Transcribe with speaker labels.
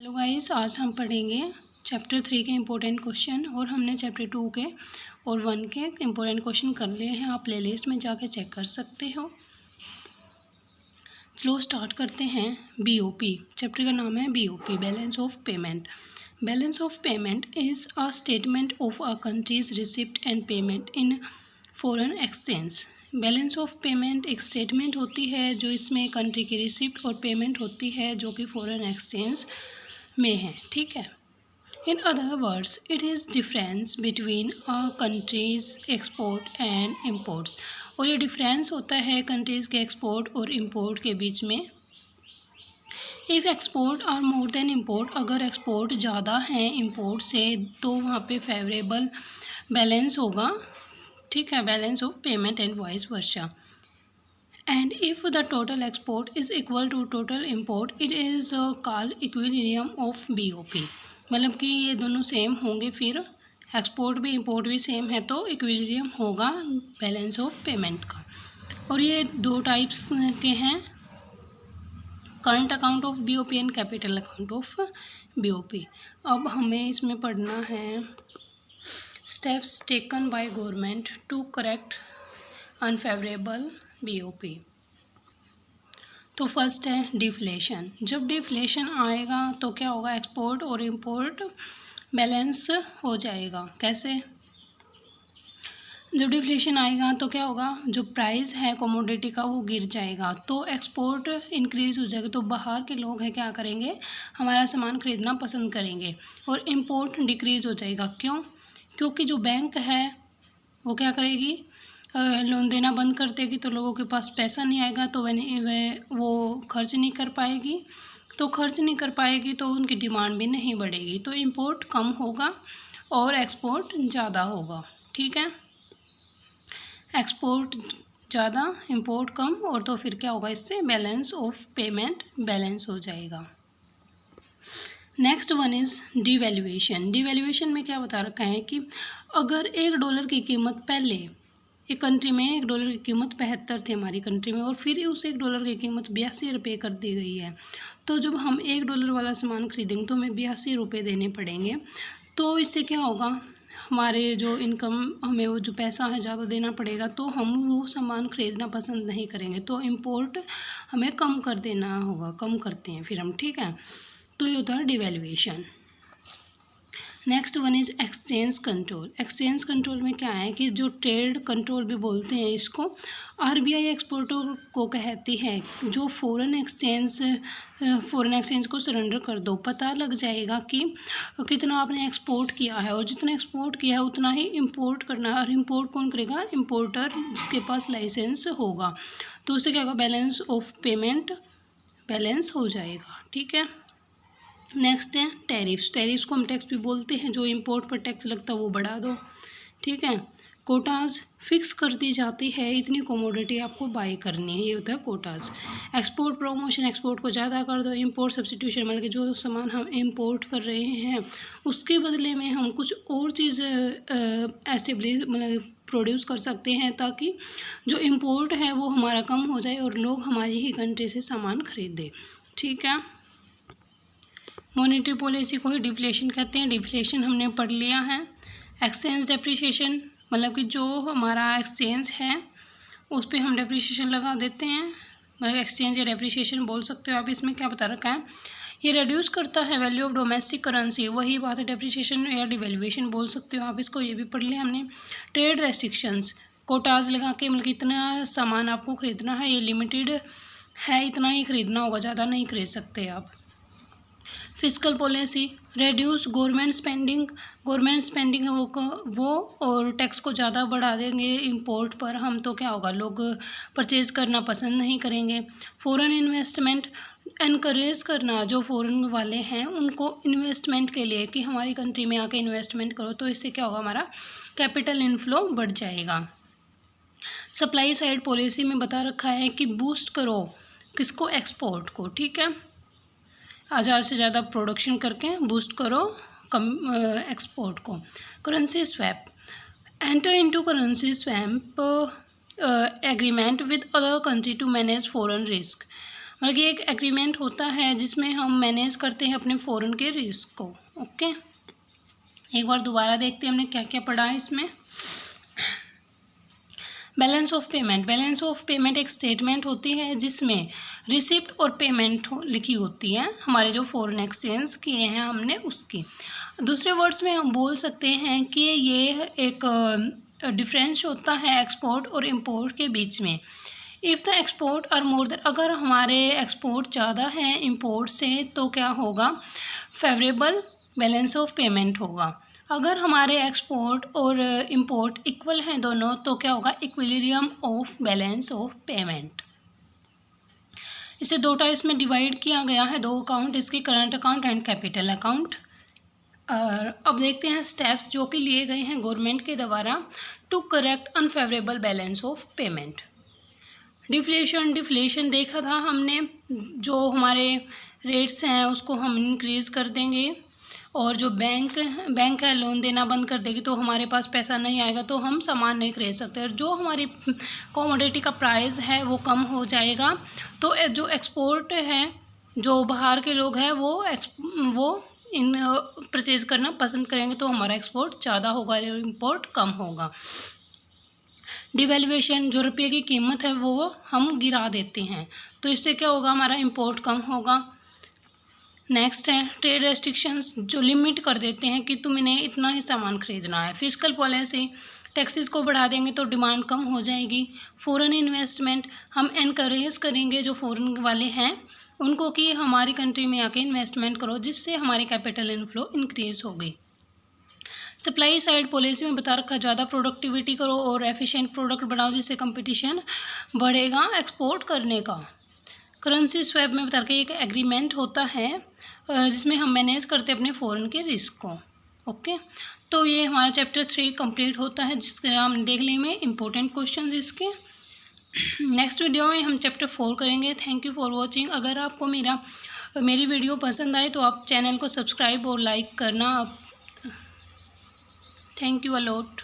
Speaker 1: Hello guys, आज हम पढ़ेंगे चैप्टर 3 के इम्पोर्टेंट क्वेश्चन और हमने चैप्टर 2 के और 1 के इम्पोर्टेंट क्वेश्चन कर लिए हैं। आप प्लेलिस्ट में जाके चेक कर सकते हो। चलो स्टार्ट करते हैं। बीओपी चैप्टर का नाम है BOP, balance of payment. Balance of payment is a statement of a countries receipt and payment in foreign exchange. Balance of payment एक स्टेटमेंट होती है जो इसमें कंट्री की रिसिप्ट और पेमेंट होती है जो कि फॉरेन एक्सचेंज में है। ठीक है। In other words it is difference between a countries export and imports. और ये डिफरेंस होता है कंट्रीज़ के एक्सपोर्ट और इम्पोर्ट के बीच में। If export are more than import, अगर एक्सपोर्ट ज़्यादा है इम्पोर्ट से तो वहाँ पे फेवरेबल बैलेंस होगा। ठीक है, balance of payment and vice versa. And if the total export is equal to total import, it is called equilibrium of BOP। मतलब कि ये दोनों सेम होंगे, फिर एक्सपोर्ट भी इम्पोर्ट भी सेम है तो इक्विलिब्रियम होगा बैलेंस ऑफ पेमेंट का। और ये दो टाइप्स के हैं, current account of BOP and capital account of BOP। अब हमें इसमें पढ़ना है steps taken by government to correct unfavourable BOP। तो फर्स्ट है डिफ्लेशन। जब डिफ्लेशन आएगा तो क्या होगा, एक्सपोर्ट और इंपोर्ट बैलेंस हो जाएगा। कैसे? जब डिफ्लेशन आएगा तो क्या होगा, जो प्राइस है कमोडिटी का वो गिर जाएगा तो एक्सपोर्ट इंक्रीज़ हो जाएगा, तो बाहर के लोग हैं क्या करेंगे, हमारा सामान ख़रीदना पसंद करेंगे। और इम्पोर्ट डिक्रीज़ हो जाएगा। क्यों? क्योंकि जो बैंक है वो क्या करेगी, लोन देना बंद कर देगी, तो लोगों के पास पैसा नहीं आएगा, तो वो खर्च नहीं कर पाएगी। तो खर्च नहीं कर पाएगी तो उनकी डिमांड भी नहीं बढ़ेगी, तो इंपोर्ट कम होगा और एक्सपोर्ट ज़्यादा होगा। ठीक है, एक्सपोर्ट ज़्यादा इंपोर्ट कम, और तो फिर क्या होगा, इससे बैलेंस ऑफ पेमेंट बैलेंस हो जाएगा। Next one is devaluation. Devaluation में क्या बता रखा है कि अगर $1 की कीमत पहले एक कंट्री में $1 की कीमत 75 थी हमारी कंट्री में, और फिर उस $1 की कीमत 82 रुपये कर दी गई है, तो जब हम $1 वाला सामान खरीदेंगे तो हमें 82 रुपये देने पड़ेंगे। तो इससे क्या होगा, हमारे जो इनकम, हमें वो जो पैसा है ज़्यादा देना पड़ेगा, तो हम वो सामान खरीदना पसंद नहीं करेंगे, तो इम्पोर्ट हमें कम कर देना होगा, कम करते हैं फिर हम। ठीक है, तो ये होता है devaluation. Next one is exchange control. Exchange control में क्या है कि जो ट्रेड कंट्रोल भी बोलते हैं इसको, RBI एक्सपोर्टर को कहती है जो फॉरेन एक्सचेंज को सरेंडर कर दो, पता लग जाएगा कि कितना आपने एक्सपोर्ट किया है, और जितना एक्सपोर्ट किया है उतना ही इंपोर्ट करना है। और इंपोर्ट कौन करेगा, इंपोर्टर जिसके पास लाइसेंस होगा। तो उससे क्या होगा, बैलेंस ऑफ पेमेंट बैलेंस हो जाएगा। ठीक है, नेक्स्ट है टैरिफ्स। टैरिफ्स को हम टैक्स भी बोलते हैं, जो इंपोर्ट पर टैक्स लगता है वो बढ़ा दो। ठीक है, कोटाज फिक्स कर दी जाती है, इतनी कमोडिटी आपको बाई करनी है, ये होता है कोटाज। एक्सपोर्ट प्रमोशन, एक्सपोर्ट को ज़्यादा कर दो। इंपोर्ट सब्स्टिट्यूशन, मतलब कि जो सामान हम इंपोर्ट कर रहे हैं उसके बदले में हम कुछ और चीज़ एस्टेब्लिश मतलब प्रोड्यूस कर सकते हैं, ताकि जो इंपोर्ट है वो हमारा कम हो जाए और लोग हमारी ही कंट्री से सामान खरीदें। ठीक है, मॉनेटरी पॉलिसी को ही डिफ्लेशन कहते हैं। डिफ्लेशन हमने पढ़ लिया है। एक्सचेंज डेप्रिसिएशन, मतलब कि जो हमारा एक्सचेंज है उस पर हम डेप्रिसिएशन लगा देते हैं, मतलब एक्सचेंज या डेप्रिसिएशन बोल सकते हो आप। इसमें क्या बता रखा है, ये रिड्यूस करता है वैल्यू ऑफ डोमेस्टिक करेंसी, वही बात है, डेप्रिसिएशन या डिवैल्यूएशन बोल सकते हो आप इसको, ये भी पढ़ लिया हमने। ट्रेड रेस्ट्रिक्शंस, कोटाज लगा के, मतलब कि इतना सामान आपको खरीदना है, ये लिमिटेड है, इतना ही खरीदना होगा, ज़्यादा नहीं खरीद सकते आप। Fiscal policy, reduce government spending. Government spending वो और टैक्स को ज़्यादा बढ़ा देंगे इंपोर्ट पर हम, तो क्या होगा, लोग परचेज़ करना पसंद नहीं करेंगे। फॉरेन इन्वेस्टमेंट, एनकरेज करना जो फॉरेन वाले हैं उनको इन्वेस्टमेंट के लिए कि हमारी कंट्री में आके इन्वेस्टमेंट करो, तो इससे क्या होगा, हमारा कैपिटल इनफ्लो बढ़ जाएगा। सप्लाई साइड पॉलिसी में बता रखा है कि बूस्ट करो किसको, एक्सपोर्ट को। ठीक है, ज़्यादा से ज़्यादा प्रोडक्शन करके बूस्ट करो एक्सपोर्ट को। Currency swap, enter into currency swap agreement with other country to manage foreign risk. मतलब कि एक एग्रीमेंट होता है जिसमें हम मैनेज करते हैं अपने फॉरेन के रिस्क को। ओके, एक बार दोबारा देखते हैं हमने क्या क्या पढ़ा है इसमें। Balance of payment. Balance of payment एक स्टेटमेंट होती है जिसमें रिसिप्ट और पेमेंट लिखी होती है, हमारे जो फॉरेन एक्सचेंज किए हैं हमने उसकी। दूसरे वर्ड्स में हम बोल सकते हैं कि ये एक डिफरेंस होता है एक्सपोर्ट और इंपोर्ट के बीच में। If the export are more than, अगर हमारे एक्सपोर्ट ज़्यादा है इंपोर्ट से तो क्या होगा, फेवरेबल बैलेंस ऑफ पेमेंट होगा। अगर हमारे एक्सपोर्ट और इंपोर्ट इक्वल हैं दोनों तो क्या होगा, equilibrium of balance of payment. इसे दो टाइप्स में डिवाइड किया गया है, दो अकाउंट इसके, current account and capital account. अब देखते हैं स्टेप्स जो कि लिए गए हैं गवर्नमेंट के द्वारा to correct unfavourable balance of payment. Deflation देखा था हमने, जो हमारे रेट्स हैं उसको हम इंक्रीज़ कर देंगे और जो बैंक है लोन देना बंद कर देगी तो हमारे पास पैसा नहीं आएगा, तो हम सामान नहीं खरीद सकते। और जो हमारी कमोडिटी का प्राइस है वो कम हो जाएगा, तो जो एक्सपोर्ट है, जो बाहर के लोग हैं वो इन परचेज़ करना पसंद करेंगे, तो हमारा एक्सपोर्ट ज़्यादा होगा और इम्पोर्ट कम होगा। डिवैल्यूएशन, जो रुपये की कीमत है वो हम गिरा देते हैं, तो इससे क्या होगा, हमारा इम्पोर्ट कम होगा। नेक्स्ट है ट्रेड रेस्ट्रिक्शंस, जो लिमिट कर देते हैं कि तुमने इतना ही सामान खरीदना है। फिस्कल पॉलिसी, टैक्सेस को बढ़ा देंगे तो डिमांड कम हो जाएगी। फॉरेन इन्वेस्टमेंट, हम एनकरेज करेंगे जो फॉरेन वाले हैं उनको कि हमारी कंट्री में आके इन्वेस्टमेंट करो, जिससे हमारी कैपिटल इनफ्लो इंक्रीज़ होगी। सप्लाई साइड पॉलिसी में बता रखा, ज़्यादा प्रोडक्टिविटी करो और एफिशिएंट प्रोडक्ट बनाओ, जिससे कंपटीशन बढ़ेगा एक्सपोर्ट करने का। करेंसी स्वैप में बता रखा, एक एग्रीमेंट होता है जिसमें हम मैनेज करते हैं अपने फॉरेन के रिस्क को। ओके, तो ये हमारा चैप्टर 3 कंप्लीट होता है, जिसके हम देख लेंगे इंपॉर्टेंट क्वेश्चन इसके। नेक्स्ट वीडियो में हम चैप्टर 4 करेंगे। Thank you for watching. अगर आपको मेरी वीडियो पसंद आए तो आप चैनल को सब्सक्राइब और लाइक करना। Thank you a lot.